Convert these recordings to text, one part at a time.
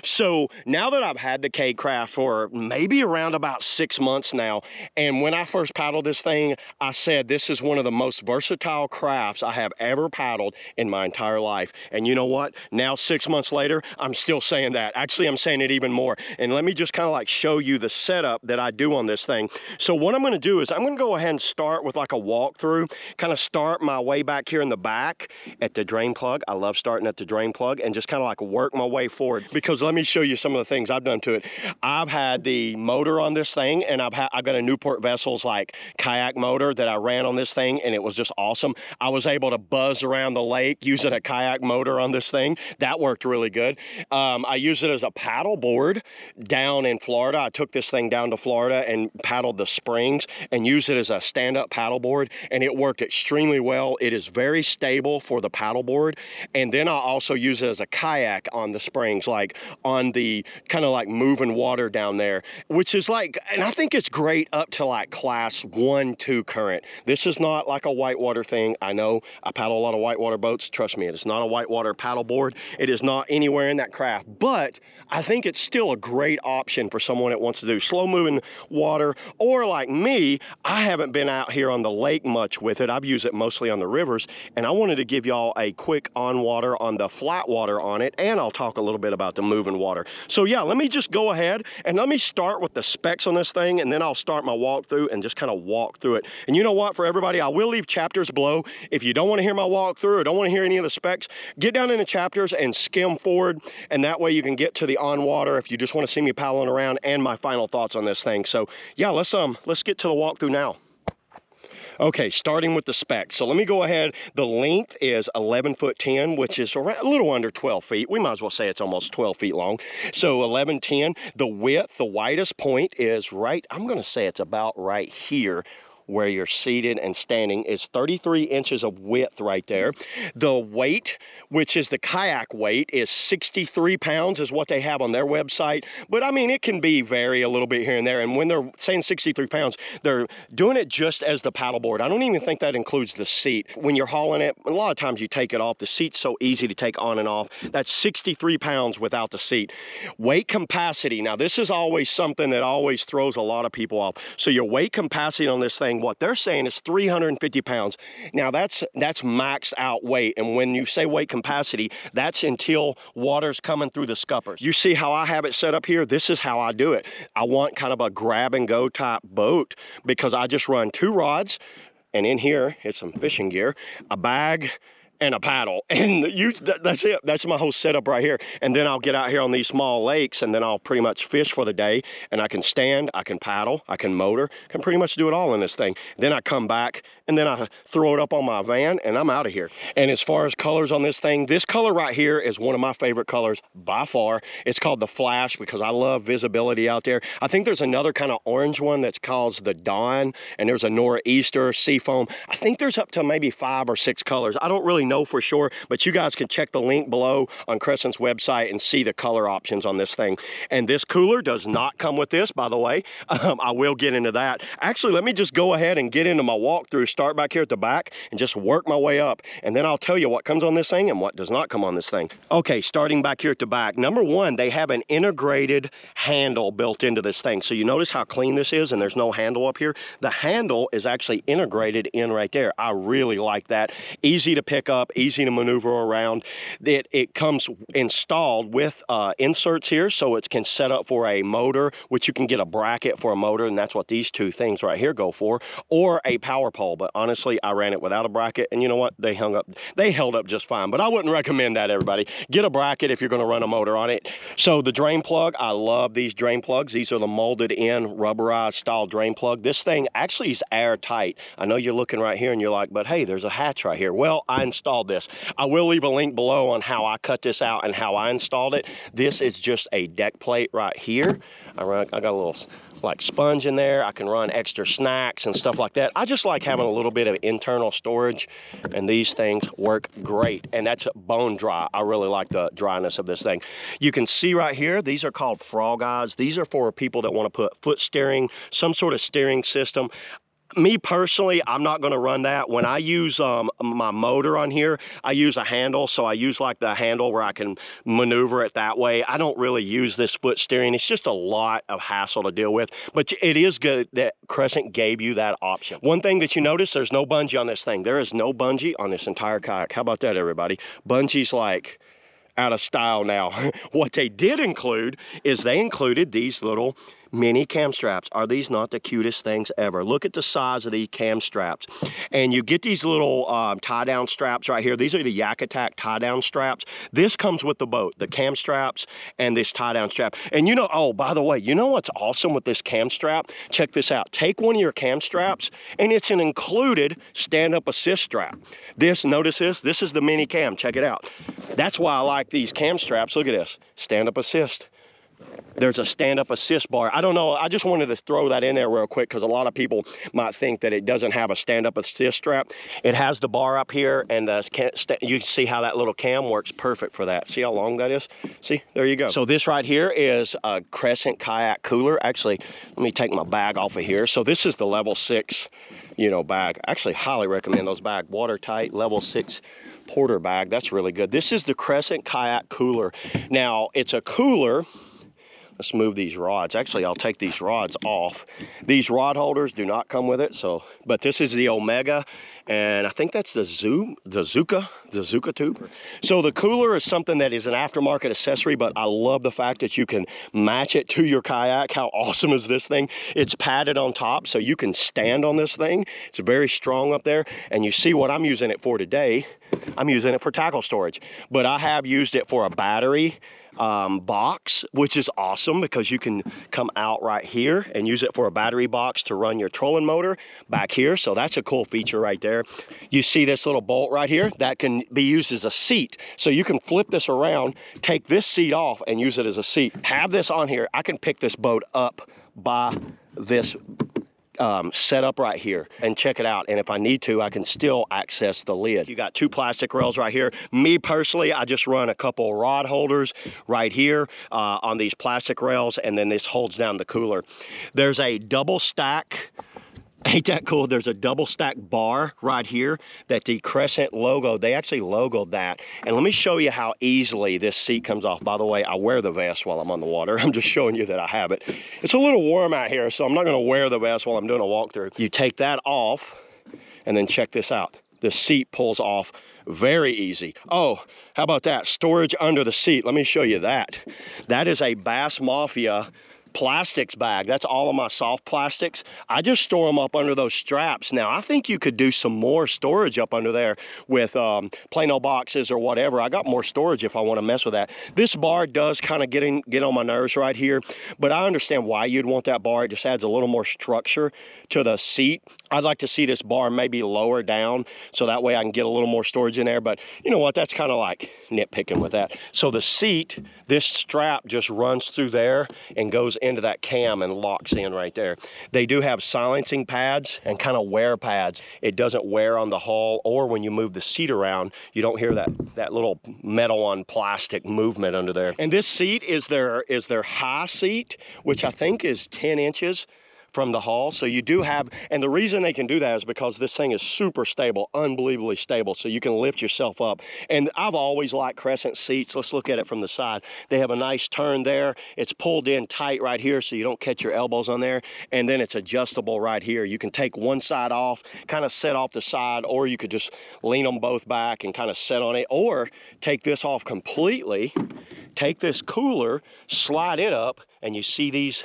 So now that I've had the K-Craft for maybe around about 6 months now, and when I first paddled this thing, I said this is one of the most versatile crafts I have ever paddled in my entire life. And you know what? Now 6 months later, I'm still saying that. Actually, I'm saying it even more. And let me just kind of like show you the setup that I do on this thing. So what I'm going to do is I'm going to go ahead and start with like a walkthrough, kind of start my way back here in the back at the drain plug. I love starting at the drain plug and just kind of like work my way forward, because let me show you some of the things I've done to it. I've had the motor on this thing, and I've got a Newport Vessels like kayak motor that I ran on this thing, and it was just awesome. I was able to buzz around the lake using a kayak motor on this thing. That worked really good. I use it as a paddle board down in Florida. I took this thing down to Florida and paddled the springs and used it as a stand-up paddle board, and it worked extremely well. It is very stable for the paddle board. And then I also use it as a kayak on the springs, like on the kind of like moving water down there, which is like, and I think it's great up to like class 1, 2 current. This is not like a whitewater thing. I know I paddle a lot of whitewater boats. Trust me, it is not a whitewater paddle board. It is not anywhere in that craft, but I think it's still a great option for someone that wants to do slow moving water, or like me, I haven't been out here on the lake much with it. I've used it mostly on the rivers, and I wanted to give y'all a quick on water on the flat water on it, and I'll talk a little bit about the moving water. So yeah, let me just go ahead and let me start with the specs on this thing, and then I'll start my walkthrough and just kind of walk through it. And you know what, for everybody, I will leave chapters below. If you don't want to hear my walkthrough or don't want to hear any of the specs, get down in the chapters and skim forward, and that way you can get to the on water if you just want to see me paddling around and my final thoughts on this thing. So yeah, let's get to the walkthrough now. Okay, starting with the specs. So let me go ahead. The length is 11 foot 10, which is around, a little under 12 feet. We might as well say it's almost 12 feet long. So 11:10. The width, the widest point is right, I'm going to say it's about right here, where you're seated and standing, is 33 inches of width right there. The weight, which is the kayak weight, is 63 pounds is what they have on their website. But I mean, it can vary a little bit here and there. And when they're saying 63 pounds, they're doing it just as the paddleboard. I don't even think that includes the seat. When you're hauling it, a lot of times you take it off. The seat's so easy to take on and off. That's 63 pounds without the seat. Weight capacity. Now, this is always something that always throws a lot of people off. So your weight capacity on this thing, what they're saying is 350 pounds. Now that's maxed out weight. And when you say weight capacity, that's until water's coming through the scuppers. You see how I have it set up here? This is how I do it. I want kind of a grab and go type boat, because I just run 2 rods, and in here is some fishing gear, a bag, and a paddle, and that's it. That's my whole setup right here. And then I'll get out here on these small lakes, and then I'll pretty much fish for the day, and I can stand, I can paddle, I can motor, can pretty much do it all in this thing. Then I come back, and then I throw it up on my van, and I'm out of here. And as far as colors on this thing, this color right here is one of my favorite colors by far. It's called the Flash, because I love visibility out there. I think there's another kind of orange one that's called the Dawn, and there's a Nor'easter, Seafoam. I think there's up to maybe 5 or 6 colors. I don't really know for sure, but you guys can check the link below on Crescent's website and see the color options on this thing. And this cooler does not come with this, by the way. I will get into that. Actually, let me just go ahead and get into my walkthrough, start back here at the back, and just work my way up. And then I'll tell you what comes on this thing and what does not come on this thing. Okay, starting back here at the back. Number one, they have an integrated handle built into this thing. So you notice how clean this is, and there's no handle up here. The handle is actually integrated in right there. I really like that. Easy to pick up, easy to maneuver around. It comes installed with inserts here, so it can set up for a motor, which you can get a bracket for a motor, and that's what these 2 things right here go for, or a power pole. But honestly, I ran it without a bracket, and you know what? They held up just fine. But I wouldn't recommend that, everybody. Get a bracket if you're going to run a motor on it. So the drain plug, I love these drain plugs. These are the molded in rubberized style drain plug. This thing actually is airtight. I know you're looking right here and you're like, but hey, there's a hatch right here. Well, I installed this. I will leave a link below on how I cut this out and how I installed it. This is just a deck plate right here. I got a little like sponge in there. I can run extra snacks and stuff like that. I just like having a little bit of internal storage, and these things work great. And that's bone dry. I really like the dryness of this thing. You can see right here, these are called frog eyes. These are for people that want to put foot steering, some sort of steering system. Me personally, I'm not going to run that. When I use my motor on here, I use a handle. So I use like the handle where I can maneuver it that way. I don't really use this foot steering. It's just a lot of hassle to deal with. But it is good that Crescent gave you that option. One thing that you notice, there's no bungee on this thing. There is no bungee on this entire kayak. How about that, everybody? Bungee's like out of style now. What they did include is they included these little mini cam straps. Are these not the cutest things ever? Look at the size of these cam straps. And you get these little tie down straps right here. These are the Yak Attack tie down straps. This comes with the boat, the cam straps and this tie down strap. And you know, oh, by the way, you know what's awesome with this cam strap? Check this out. Take one of your cam straps and it's an included stand-up assist strap. This, notice this is the mini cam. Check it out. That's why I like these cam straps. Look at this, stand-up assist. There's a stand-up assist bar. I don't know, I just wanted to throw that in there real quick because a lot of people might think that it doesn't have a stand-up assist strap. It has the bar up here, and you can see how that little cam works perfect for that. See how long that is? See, there you go. So this right here is a Crescent Kayak Cooler. Actually, let me take my bag off of here. So this is the level 6, you know, bag. Actually, highly recommend those bags. Watertight, level 6 porter bag. That's really good. This is the Crescent Kayak Cooler. Now, it's a cooler. Let's move these rods. Actually, I'll take these rods off. These rod holders do not come with it, so, but this is the Omega, and I think that's the Zuka tube. So the cooler is something that is an aftermarket accessory, but I love the fact that you can match it to your kayak. How awesome is this thing? It's padded on top, so you can stand on this thing. It's very strong up there, and you see what I'm using it for today. I'm using it for tackle storage, but I have used it for a battery box, which is awesome because you can come out right here and use it for a battery box to run your trolling motor back here. So that's a cool feature right there. You see this little bolt right here that can be used as a seat. So you can flip this around, take this seat off and use it as a seat. Have this on here. I can pick this boat up by this set up right here and check it out, and if I need to, I can still access the lid. You got 2 plastic rails right here. Me personally, I just run a couple rod holders right here on these plastic rails, and then this holds down the cooler. There's a double stack. Ain't that cool? There's a double stack bar right here that the Crescent logo, they actually logoed that. And let me show you how easily this seat comes off. By the way, I wear the vest while I'm on the water. I'm just showing you that I have it. It's a little warm out here, so I'm not gonna wear the vest while I'm doing a walkthrough. You take that off, and then check this out. The seat pulls off very easy. Oh, how about that? Storage under the seat. Let me show you that. That is a Bass Mafia plastics bag. That's all of my soft plastics. I just store them up under those straps. Now, I think you could do some more storage up under there with Plano boxes or whatever. I got more storage if I want to mess with that. This bar does kind of get on my nerves right here, but I understand why you'd want that bar. It just adds a little more structure to the seat. I'd like to see this bar maybe lower down so that way I can get a little more storage in there, but you know what? That's kind of like nitpicking with that. So the seat, this strap just runs through there and goes into that cam and locks in right there. They do have silencing pads and kind of wear pads. It doesn't wear on the hull, or when you move the seat around, you don't hear that little metal on plastic movement under there. And this seat is their high seat, which I think is 10 inches from the hull. So you do have, and the reason they can do that is because this thing is super stable, unbelievably stable, so you can lift yourself up. And I've always liked Crescent seats. Let's look at it from the side. They have a nice turn there. It's pulled in tight right here so you don't catch your elbows on there, and then it's adjustable right here. You can take one side off, kind of set off the side, or you could just lean them both back and kind of set on it, or take this off completely, take this cooler, slide it up, and you see these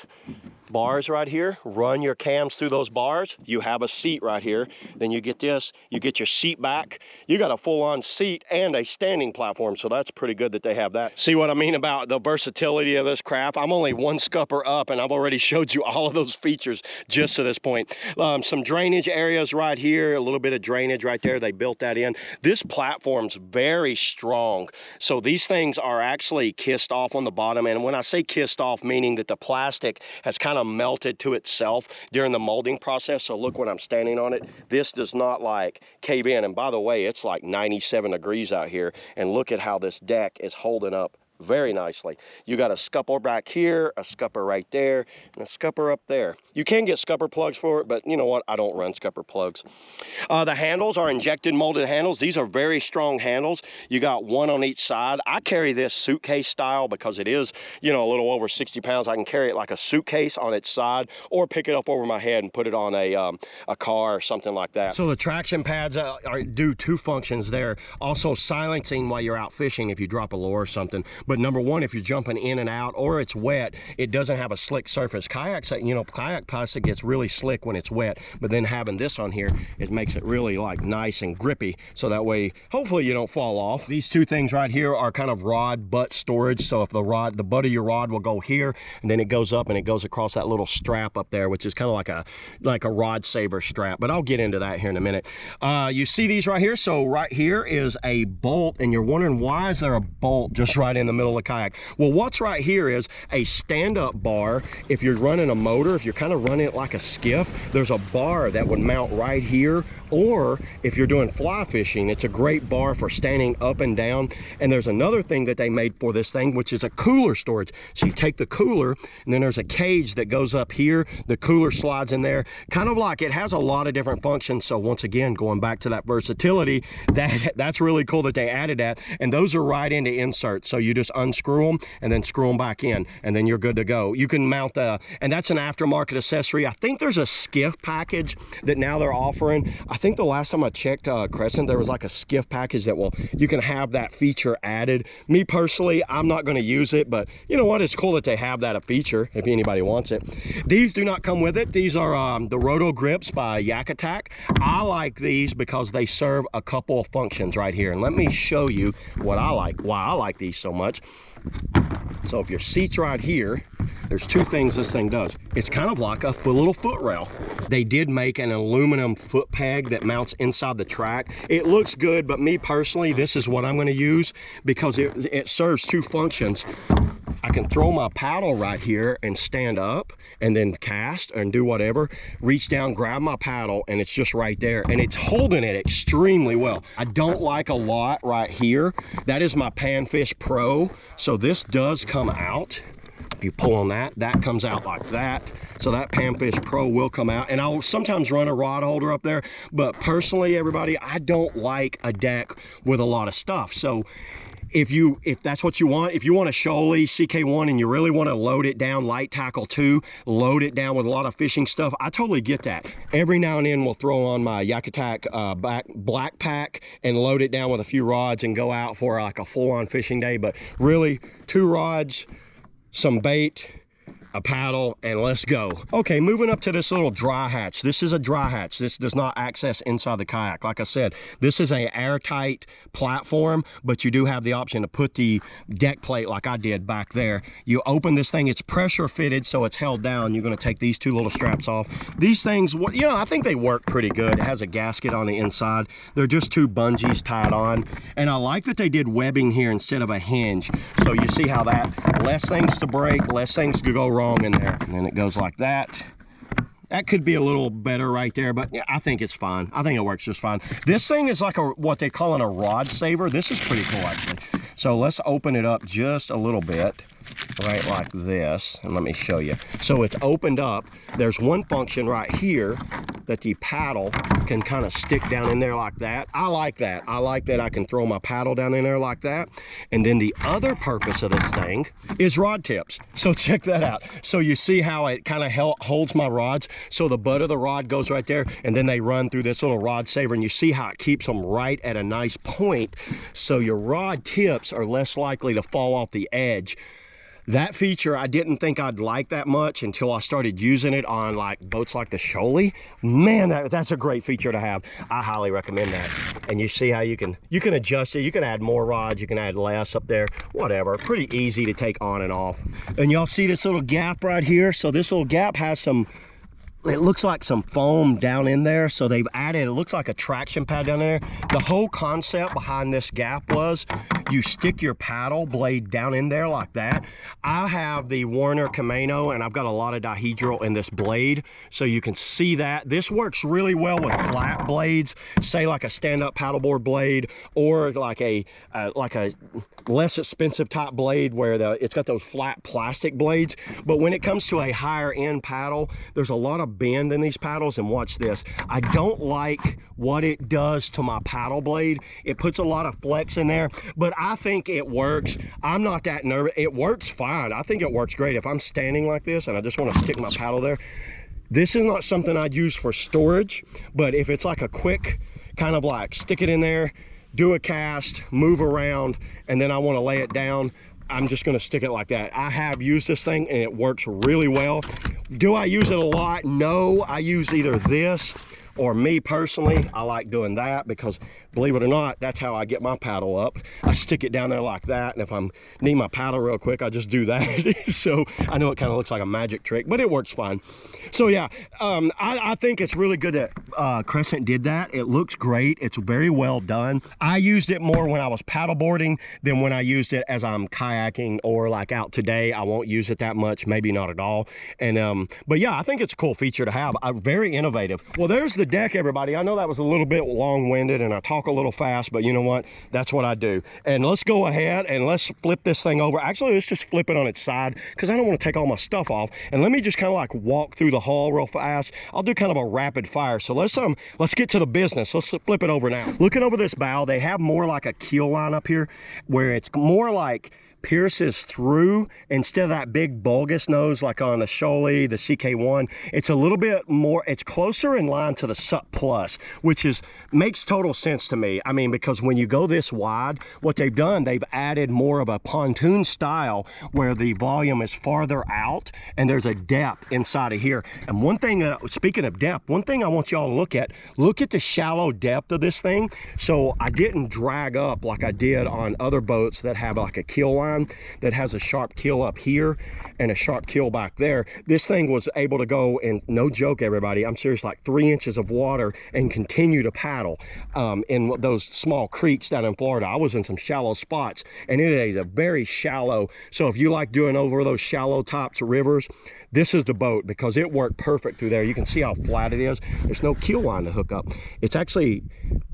bars right here, run your cams through those bars, you have a seat right here, then you get this, you get your seat back, you got a full-on seat and a standing platform, so that's pretty good that they have that. See what I mean about the versatility of this craft? I'm only one scupper up and I've already showed you all of those features just to this point. Some drainage areas right here, a little bit of drainage right there, they built that in. This platform's very strong, so these things are actually kissed off on the bottom, and when I say kissed off, meaning that the plastic has kind of melted to itself during the molding process. So look, when I'm standing on it, this does not like cave in. And by the way, it's like 97 degrees out here, and look at how this deck is holding up very nicely. You got a scupper back here, a scupper right there, and a scupper up there. You can get scupper plugs for it, but you know what? I don't run scupper plugs. The handles are injected molded handles. These are very strong handles. You got one on each side. I carry this suitcase style because it is, you know, a little over 60 pounds. I can carry it like a suitcase on its side, or pick it up over my head and put it on a car or something like that. So the traction pads do two functions there. Also silencing while you're out fishing if you drop a lure or something. But number one, if you're jumping in and out or it's wet, it doesn't have a slick surface. Kayaks, you know, kayak plastic gets really slick when it's wet, but then having this on here, it makes it really like nice and grippy, so that way hopefully you don't fall off. These two things right here are kind of rod butt storage, so if the butt of your rod will go here, and then it goes up and it goes across that little strap up there, which is kind of like a rod saver strap, but I'll get into that here in a minute. You see these right here? So right here is a bolt, and you're wondering, why is there a bolt just right in the middle of the kayak? Well, what's right here is a stand-up bar. If you're running a motor, if you're kind of running it like a skiff, there's a bar that would mount right here. Or if you're doing fly fishing, it's a great bar for standing up and down. And there's another thing that they made for this thing, which is a cooler storage. So you take the cooler, and then there's a cage that goes up here. The cooler slides in there, kind of like, it has a lot of different functions. So once again, going back to that versatility, that's really cool that they added that. And those are right into inserts. So you just unscrew them and then screw them back in, and then you're good to go. You can mount and that's an aftermarket accessory. I think there's a SKIFF package that now they're offering. I think the last time I checked Crescent, there was like a SKIFF package that you can have that feature added. Me personally, I'm not going to use it, but you know what? It's cool that they have that a feature if anybody wants it. These do not come with it. These are the Roto Grips by Yak Attack. I like these because they serve a couple of functions right here, and let me show you what I like, why I like these so much. So if your seat's right here, there's two things this thing does. It's kind of like a little foot rail. They did make an aluminum foot peg that mounts inside the track. It looks good, but me personally, this is what I'm going to use because it serves two functions. I can throw my paddle right here and stand up and then cast and do whatever, reach down, grab my paddle, and it's just right there, and it's holding it extremely well. I don't like a lot right here. That is my Panfish Pro, so this does come out. If you pull on that, that comes out like that. So that Panfish Pro will come out, and I'll sometimes run a rod holder up there, but personally, everybody, I don't like a deck with a lot of stuff. So if that's what you want, if you want a Shoaly CK1 and you really want to load it down, light tackle 2, load it down with a lot of fishing stuff, I totally get that. Every now and then we'll throw on my Yak Attack black pack and load it down with a few rods and go out for like a full-on fishing day. But really, 2 rods, some bait, a paddle, and let's go. Okay, moving up to this little dry hatch. This is a dry hatch. This does not access inside the kayak. Like I said, this is an airtight platform, but you do have the option to put the deck plate like I did back there. You open this thing, it's pressure fitted, so it's held down. You're going to take these 2 little straps off. These things, you know, I think they work pretty good. It has a gasket on the inside. They're just 2 bungees tied on, and I like that they did webbing here instead of a hinge. So you see how that, less things to break, less things to go wrong in there. And then it goes like that. That could be a little better right there, but yeah, I think it's fine. I think it works just fine. This thing is like what they call a rod saver. This is pretty cool, actually. So let's open it up just a little bit, right like this, and let me show you. So it's opened up. There's one function right here that the paddle can kind of stick down in there like that. I like that. I like that I can throw my paddle down in there like that. And then the other purpose of this thing is rod tips. So check that out. So you see how it kind of holds my rods. So the butt of the rod goes right there, and then they run through this little rod saver, and you see how it keeps them right at a nice point. So your rod tips are less likely to fall off the edge. That feature I didn't think I'd like that much until I started using it on like boats like the Shoaly. Man, that's a great feature to have. I highly recommend that. And you see how you can adjust it. You can add more rods, you can add less up there, whatever. Pretty easy to take on and off. And y'all see this little gap right here? So this little gap has some it looks like some foam down in there, so they've added, it looks like a traction pad down there. The whole concept behind this gap was you stick your paddle blade down in there like that. I have the Warner Camino, and I've got a lot of dihedral in this blade, so you can see that. This works really well with flat blades, say like a stand-up paddleboard blade, or like a less expensive type blade where it's got those flat plastic blades. But when it comes to a higher end paddle, there's a lot of bend in these paddles, and watch this. I don't like what it does to my paddle blade. It puts a lot of flex in there, but I think it works. I'm not that nervous. It works fine. I think it works great. If I'm standing like this and I just want to stick my paddle there, this is not something I'd use for storage, but if it's like a quick kind of like stick it in there, do a cast, move around, and then I want to lay it down, I'm just going to stick it like that. I have used this thing and it works really well. Do I use it a lot? No, I use either this, or me personally, I like doing that because, believe it or not, that's how I get my paddle up. I stick it down there like that, and if I need my paddle real quick, I just do that. So I know it kind of looks like a magic trick, but it works fine. So yeah, I think it's really good that Crescent did that. It looks great. It's very well done. I used it more when I was paddleboarding than when I used it as I'm kayaking or like out today. I won't use it that much, maybe not at all. And but yeah, I think it's a cool feature to have. Very innovative. Well, there's the deck, everybody. I know that was a little bit long-winded and I talk a little fast, but you know what? That's what I do. And let's go ahead and let's flip this thing over. Actually, let's just flip it on its side because I don't want to take all my stuff off. And let me just kind of like walk through the hull real fast. I'll do kind of a rapid fire. So let's get to the business. Let's flip it over now. Looking over this bow, they have more like a keel line up here where it's more like pierces through instead of that big bulbous nose like on the Shoaly, the CK1. It's a little bit more, it's closer in line to the Sup Plus, which makes total sense to me. I mean, because when you go this wide, what they've done, they've added more of a pontoon style where the volume is farther out and there's a depth inside of here. And one thing, speaking of depth, one thing I want y'all to look at the shallow depth of this thing. So I didn't drag up like I did on other boats that have like a keel line that has a sharp keel up here and a sharp keel back there. This thing was able to go in, no joke everybody, I'm serious, like 3 inches of water and continue to paddle in those small creeks down in Florida. I was in some shallow spots and it is a very shallow, so if you like doing over those shallow tops of rivers, this is the boat because it worked perfect through there. You can see how flat it is. There's no keel line to hook up. It's actually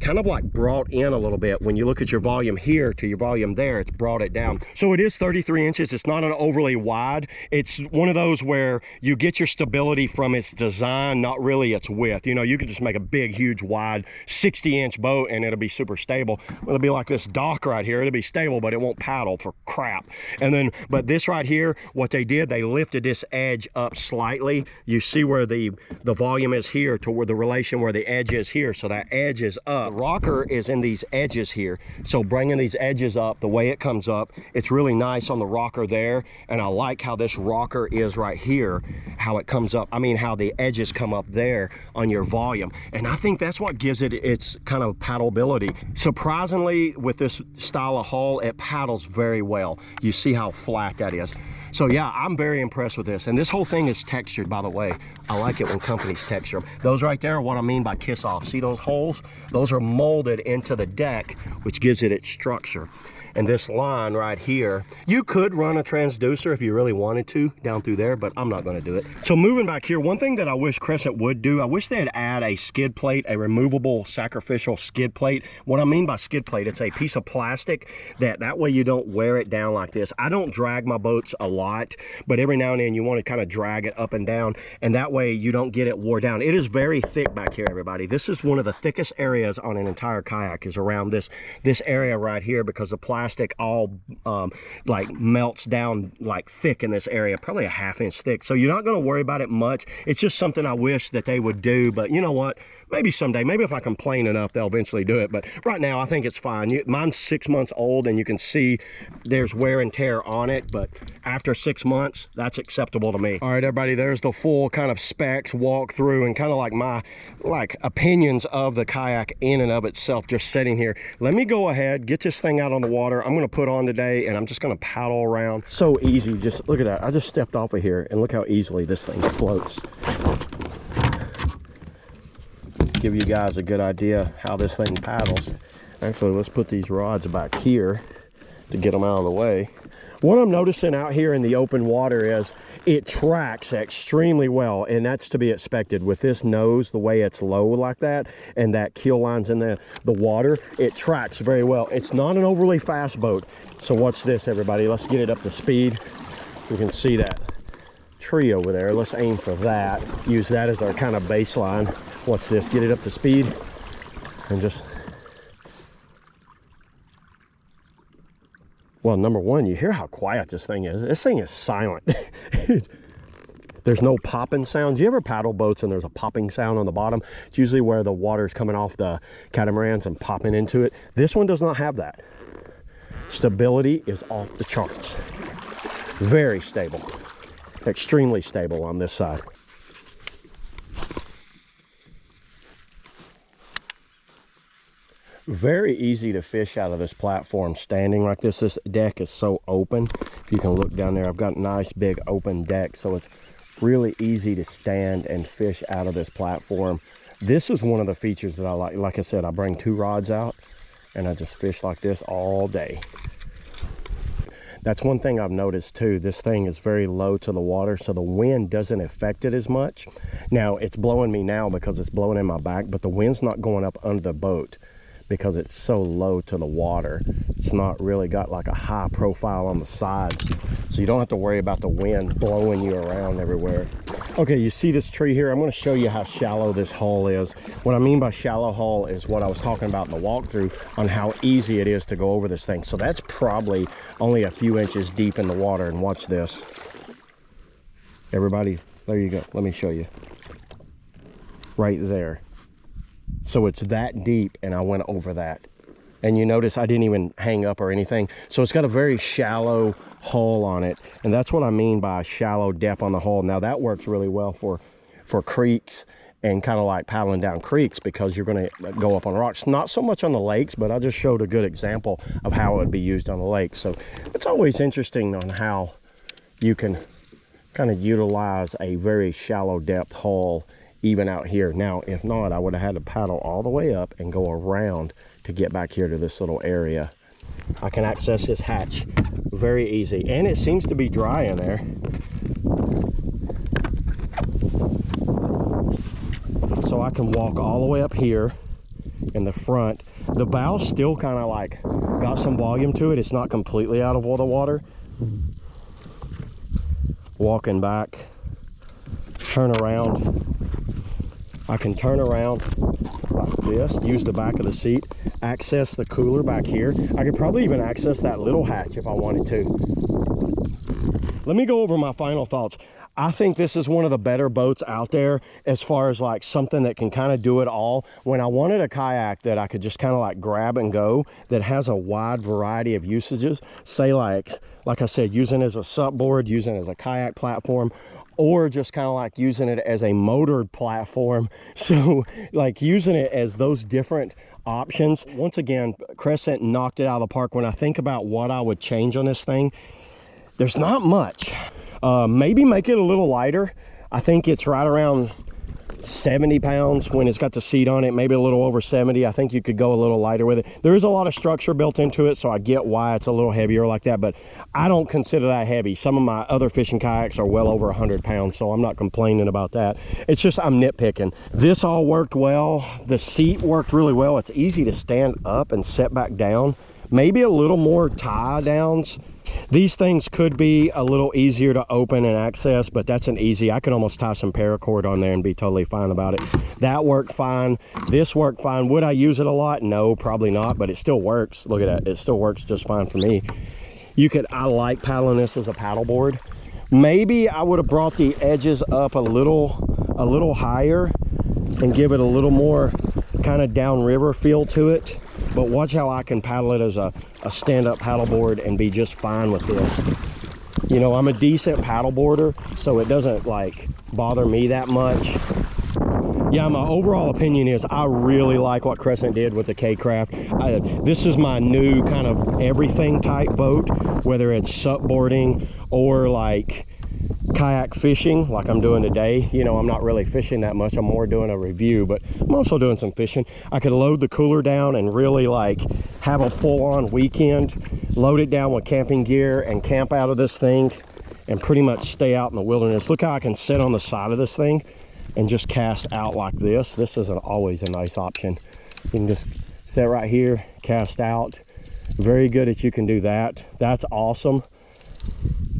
kind of like brought in a little bit. When you look at your volume here to your volume there, it's brought it down. So it is 33 inches. It's not an overly wide. It's one of those where you get your stability from its design, not really its width. You know, you could just make a big, huge, wide 60-inch boat and it'll be super stable. It'll be like this dock right here. It'll be stable, but it won't paddle for crap. And then, but this right here, what they did, they lifted this edge up slightly. You see where the volume is here to where the relation where the edge is here. So that edge is up. The rocker is in these edges here. So bringing these edges up, the way it comes up, it's really nice on the rocker there. And I like how this rocker is right here, how it comes up. I mean, how the edges come up there on your volume. And I think that's what gives it its kind of paddleability. Surprisingly, with this style of hull, it paddles very well. You see how flat that is. So yeah, I'm very impressed with this. And this whole thing is textured, by the way. I like it when companies texture them. Those right there are what I mean by kiss off. See those holes? Those are molded into the deck, which gives it its structure. And this line right here, you could run a transducer if you really wanted to down through there, but I'm not going to do it. So moving back here, one thing that I wish Crescent would do, I wish they'd add a skid plate, a removable sacrificial skid plate. What I mean by skid plate, it's a piece of plastic that way you don't wear it down like this. I don't drag my boats a lot, but every now and then you want to kind of drag it up and down, and that way you don't get it wore down. It is very thick back here, everybody. This is one of the thickest areas on an entire kayak, is around this area right here, because the plastic all like melts down like thick in this area, probably a ½ inch thick. So you're not going to worry about it much. It's just something I wish that they would do, but you know what, maybe someday, maybe if I complain enough, they'll eventually do it. But right now I think it's fine. Mine's 6 months old and you can see there's wear and tear on it, but after 6 months, that's acceptable to me. All right, everybody, there's the full kind of specs, walk through, and kind of like my opinions of the kayak in and of itself, just sitting here. Let me go ahead, get this thing out on the water. I'm going to put on today and I'm just going to paddle around. So easy. Just look at that. I just stepped off of here and look how easily this thing floats. give you guys a good idea how this thing paddles. Actually, let's put these rods back here to get them out of the way. What I'm noticing out here in the open water is it tracks extremely well, and that's to be expected with this nose, the way it's low like that, and that keel line's in the water. It tracks very well. It's not an overly fast boat. So watch this, everybody. Let's get it up to speed. You can see that tree over there. Let's aim for that. Use that as our kind of baseline. Watch this. Get it up to speed and just... Well, number one, you hear how quiet this thing is. This thing is silent. There's no popping sounds. You ever paddle boats and there's a popping sound on the bottom? It's usually where the water's coming off the catamarans and popping into it. This one does not have that. Stability is off the charts. Very stable. Extremely stable on this side. Very easy to fish out of this platform standing like this. This deck is so open. If you can look down there, I've got a nice big open deck, so it's really easy to stand and fish out of this platform. This is one of the features that I like. Like I said, I bring 2 rods out and I just fish like this all day. That's one thing I've noticed too. This thing is very low to the water, so the wind doesn't affect it as much. Now, it's blowing me now because it's blowing in my back, but the wind's not going up under the boat because it's so low to the water. It's not really got like a high profile on the sides, so you don't have to worry about the wind blowing you around everywhere. Okay, you see this tree here? I'm going to show you how shallow this hull is. What I mean by shallow hull is what I was talking about in the walkthrough on how easy it is to go over this thing. So that's probably only a few inches deep in the water, and watch this. Everybody, there you go. Let me show you. Right there. So it's that deep, and I went over that. And you notice I didn't even hang up or anything. So it's got a very shallow hull on it, and that's what I mean by shallow depth on the hull. Now that works really well for creeks and kind of like paddling down creeks, because you're going to go up on rocks. Not so much on the lakes, but I just showed a good example of how it would be used on the lake. So it's always interesting on how you can kind of utilize a very shallow depth hull even out here. Now, if not, I would have had to paddle all the way up and go around to get back here to this little area. I can access this hatch very easy, and it seems to be dry in there. So I can walk all the way up here in the front. The bow's still kind of like got some volume to it. It's not completely out of the water. Walking back, turn around. I can turn around like this, use the back of the seat, access the cooler back here. I could probably even access that little hatch if I wanted to. Let me go over my final thoughts. I think this is one of the better boats out there as far as like something that can kind of do it all. When I wanted a kayak that I could just kind of like grab and go, that has a wide variety of usages, say like I said, using it as a supboard, using it as a kayak platform, or just kind of like using it as a motored platform. So like using it as those different options. Once again, Crescent knocked it out of the park. When I think about what I would change on this thing, there's not much. Maybe make it a little lighter. I think it's right around 70 pounds when it's got the seat on it, maybe a little over 70. I think you could go a little lighter with it. There is a lot of structure built into it, so I get why it's a little heavier like that, but I don't consider that heavy. Some of my other fishing kayaks are well over 100 pounds, so I'm not complaining about that. It's just I'm nitpicking. This all worked well. The seat worked really well. It's easy to stand up and set back down. Maybe a little more tie downs. These things could be a little easier to open and access, but that's an easy. I could almost tie some paracord on there and be totally fine about it. That worked fine. This worked fine. Would I use it a lot? No, probably not, but it still works. Look at that. It still works just fine for me. I like paddling this as a paddleboard. Maybe I would have brought the edges up a little higher and give it a little more kind of downriver feel to it. But watch how I can paddle it as a stand-up paddleboard and be just fine with this. You know, I'm a decent paddleboarder, so it doesn't like bother me that much. Yeah, my overall opinion is I really like what Crescent did with the K-Craft. This is my new kind of everything type boat, whether it's supboarding or like kayak fishing like I'm doing today. You know, I'm not really fishing that much. I'm more doing a review, but I'm also doing some fishing. I could load the cooler down and really like have a full-on weekend, load it down with camping gear and camp out of this thing and pretty much stay out in the wilderness. Look how I can sit on the side of this thing and just cast out like this. This is always a nice option. You can just sit right here, cast out. Very good that you can do that. That's awesome.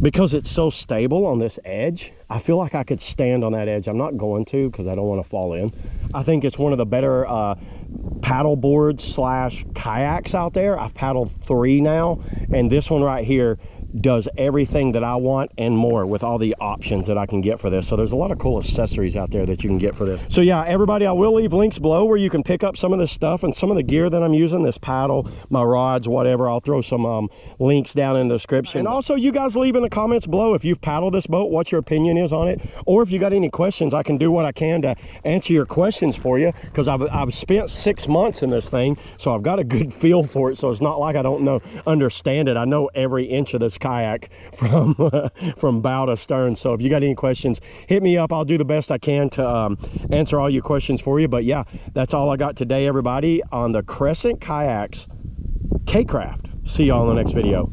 Because it's so stable on this edge, I feel like I could stand on that edge. I'm not going to because I don't want to fall in. I think it's one of the better paddle boards slash kayaks out there. I've paddled 3 now, and this one right here does everything that I want and more with all the options that I can get for this. So there's a lot of cool accessories out there that you can get for this. So yeah, everybody, I will leave links below where you can pick up some of this stuff and some of the gear that I'm using, this paddle, my rods, whatever. I'll throw some links down in the description. And also, you guys leave in the comments below if you've paddled this boat, what your opinion is on it, or if you got any questions. I can do what I can to answer your questions for you, because I've spent 6 months in this thing, so I've got a good feel for it. So it's not like I don't understand it. I know every inch of this kayak from bow to stern. So if you got any questions, hit me up. I'll do the best I can to answer all your questions for you. But yeah, that's all I got today, everybody, on the Crescent Kayaks K-Craft. See y'all in the next video.